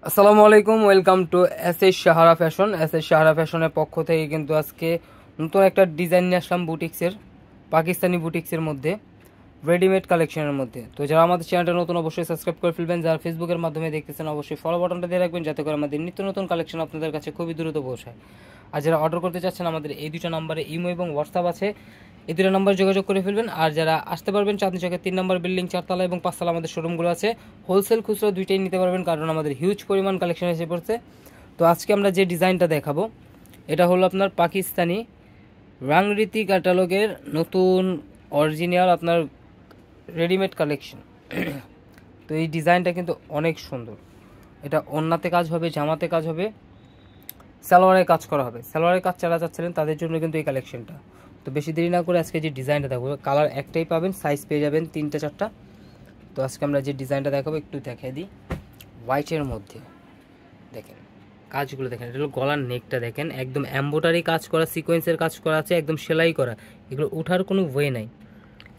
আসসালামু আলাইকুম, welcome to S Sahara fashion. Sahara ফ্যাশনের পক্ষ থেকে কিন্তু আজকে নতুন একটা ডিজাইন নিয়ে আসলাম বুটিক্সের, পাকিস্তানি বুটিক্সের মধ্যে, রেডিমেড কালেকশনের মধ্যে। তো যারা আমাদের চ্যানেলটা নতুন অবশ্যই সাবস্ক্রাইব করে ফেলবেন, যারা ফেসবুকের মাধ্যমে দেখতেছেন অবশ্যই ফলো বাটনটা দিয়ে রাখবেন, যাতে করে আমাদের নিত্য নতুন কালেকশন আপনাদের কাছে খুবই দ্রুত পৌঁছায়। আর যারা অর্ডার করতে চাচ্ছেন, আমাদের এই দুটো নাম্বারে ইমো এবং হোয়াটসঅ্যাপ আছে, এই দুটো নাম্বার যোগাযোগ করে ফেলবেন। আর যারা আসতে পারবেন, চাঁদনী চকের 3 নম্বর বিল্ডিং 4 তলা এবং 5 তলা আমাদের শোরুমগুলো আছে। হোলসেল খুচরো দুইটাই নিতে পারবেন, কারণ আমাদের হিউজ পরিমাণ কালেকশন এসে পড়ছে। তো আজকে আমরা যে ডিজাইনটা দেখাবো, এটা হলো আপনার পাকিস্তানি রাংরীতি ক্যাটালগের নতুন অরিজিনাল আপনার রেডিমেড কালেকশন। তো এই ডিজাইনটা কিন্তু অনেক সুন্দর। এটা ওন্নাতে কাজ হবে, জামাতে কাজ হবে, সালোয়ারে কাজ করা হবে। সালোয়ারের কাজ যারা চাচ্ছিলেন তাদের জন্য কিন্তু এই কালেকশনটা। তো বেশি দেরি না করে আজকে যে ডিজাইনটা দেখাবো, কালার একটাই পাবেন, সাইজ পেয়ে যাবেন 3-4টা। তো আজকে আমরা যে ডিজাইনটা দেখাবো একটু দেখাই দিই। হোয়াইটের মধ্যে দেখেন কাজগুলো, দেখেন এটা হলো গলার নেকটা, দেখেন একদম এমব্রয়ডারি কাজ করা, সিকোয়েন্সের কাজ করা আছে, একদম সেলাই করা, এগুলো ওঠার কোনো ওয়ে নাই,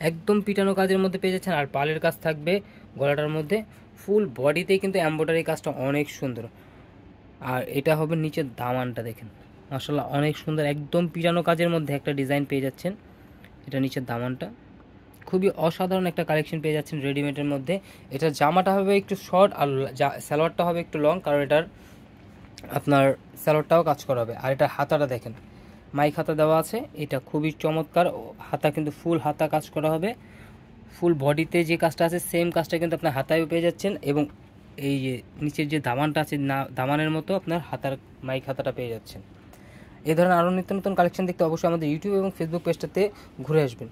একদম পিটানো কাজের মধ্যে পেয়ে যাচ্ছেন। আর পালের কাজ থাকবে গলাটার মধ্যে, ফুল বডিতেই কিন্তু এমব্রয়ডারি কাজটা অনেক সুন্দর। আর এটা হবে নিচের দামানটা, দেখেন মাশাআল্লাহ অনেক সুন্দর, একদম পিটানো কাজের মধ্যে একটা ডিজাইন পেয়ে যাচ্ছেন। এটা নিচের দামানটা, খুবই অসাধারণ একটা কালেকশন পেয়ে যাচ্ছেন রেডিমেডের মধ্যে। এটা জামাটা হবে একটু শর্ট আর সালোয়ারটা হবে একটু লং, কারণ এটার আপনার সালোয়ারটাও কাজ করা হবে। আর এটা হাতাটা দেখেন, মাইক হাতা দেওয়া আছে, এটা খুবই চমৎকার হাতা, কিন্তু ফুল হাতা কাজ করা হবে। ফুল বডিতে যে কাজটা আছে সেম কাজটা কিন্তু আপনার হাতায়ও পেয়ে যাচ্ছেন, এবং এই যে নিচের যে দামানটা আছে না, দামানের মতো আপনার হাতার মাইক হাতাটা পেয়ে যাচ্ছেন। এই ধরনের আরও নিত্য নতুন কালেকশন দেখতে অবশ্যই আমাদের ইউটিউব এবং ফেসবুক পেজটাতে ঘুরে আসবেন।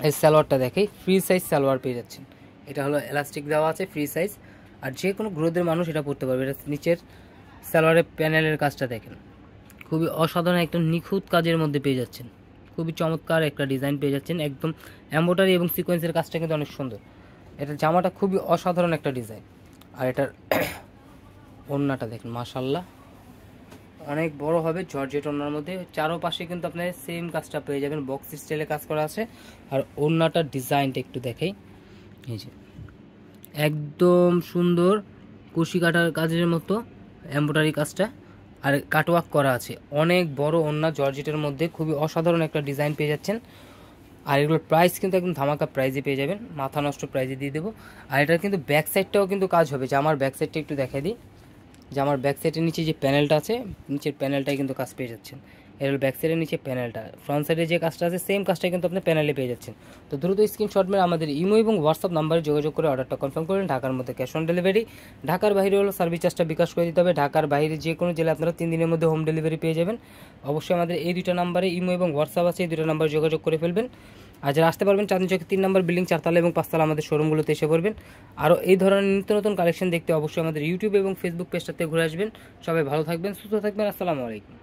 এই সালোয়ারটা দেখেই ফ্রি সাইজ সালোয়ার পেয়ে যাচ্ছেন। এটা হলো এলাস্টিক দেওয়া আছে, ফ্রি সাইজ, আর যে কোনো গ্রোথের মানুষ এটা পড়তে পারবে। এটা নিচের সালোয়ারের প্যানেলের কাজটা দেখেন, খুবই অসাধারণ একটা নিখুঁত কাজের মধ্যে পেয়ে যাচ্ছেন। খুবই চমৎকার একটা ডিজাইন পেয়ে যাচ্ছেন, একদম এমব্রয়ডারি এবং সিকোয়েন্সের কাজটা কিন্তু অনেক সুন্দর। এটা জামাটা খুবই অসাধারণ একটা ডিজাইন। আর এটার ওড়নাটা দেখেন মাশাআল্লাহ অনেক বড় হবে, জর্জেট ওড়নার মধ্যে, চারোপাশে কিন্তু আপনার সেম কাজটা পেয়ে যাবেন, বক্স স্টাইলে কাজ করা আছে। আর ওড়নাটার ডিজাইনটা একটু দেখাই, এই যে একদম সুন্দর কুশি কাটার কাজের মতো এমব্রয়ডারি কাজটা, আর কাটওয়ার্ক করা আছে। অনেক বড় ওড়না জর্জেটের মধ্যে, খুবই অসাধারণ একটা ডিজাইন পেয়ে যাচ্ছেন। আর এগুলোর প্রাইস কিন্তু একদম ধামাকা প্রাইজে পেয়ে যাবেন, মাথা নষ্ট প্রাইজে দিয়ে দেবো। আর এটার কিন্তু ব্যাক সাইডটাও কিন্তু কাজ হবে, যে আমার ব্যাক সাইডটা একটু দেখাই দিই। যে আমার ব্যাক সাইডের নিচে যে প্যানেলটা আছে, নিচের প্যানেলটাই কিন্তু কাজ পেয়ে যাচ্ছেন। এর ব্যাক সাইডের নিচে প্যানেলটা, ফ্রন্ট সাইডে যে কাজটা আছে সেম কাজটাই কিন্তু আপনি প্যানেলে পেয়ে যাচ্ছেন। তো দ্রুত স্ক্রিনশট মেরে আমাদের ইমো এবং হোয়াটসঅ্যাপ নাম্বারে যোগাযোগ করে অর্ডারটা কনফার্ম করেন। ঢাকার মধ্যে ক্যাশ অন ডেলিভারি, ঢাকার বাইরে হলো সার্ভিস চার্জটা বিকাশ করে দিতে হবে। ঢাকার বাইরে যে কোনো জেলায় আপনারা 3 দিনের মধ্যে হোম ডেলিভারি পেয়ে যাবেন। অবশ্যই আমাদের এই দুটো নাম্বারে ইমো এবং হোয়াটসঅ্যাপ আছে, এই দুটো নাম্বারে যোগাযোগ করে ফেলবেন। আর যারা আসতে পারবেন, চাঁদনী চকের 3 নম্বর বিল্ডিং 4 তলা এবং 5 তলা আমাদের শোরুমগুলোতে এসে পড়বেন। আরও এই ধরনের নিত্য নতুন কালেকশন দেখতে অবশ্যই আমাদের ইউটিউব এবং ফেসবুক পেজটাতে ঘুরে আসবেন। সবাই ভালো থাকবেন, সুস্থ থাকবেন, আসসালামু আলাইকুম।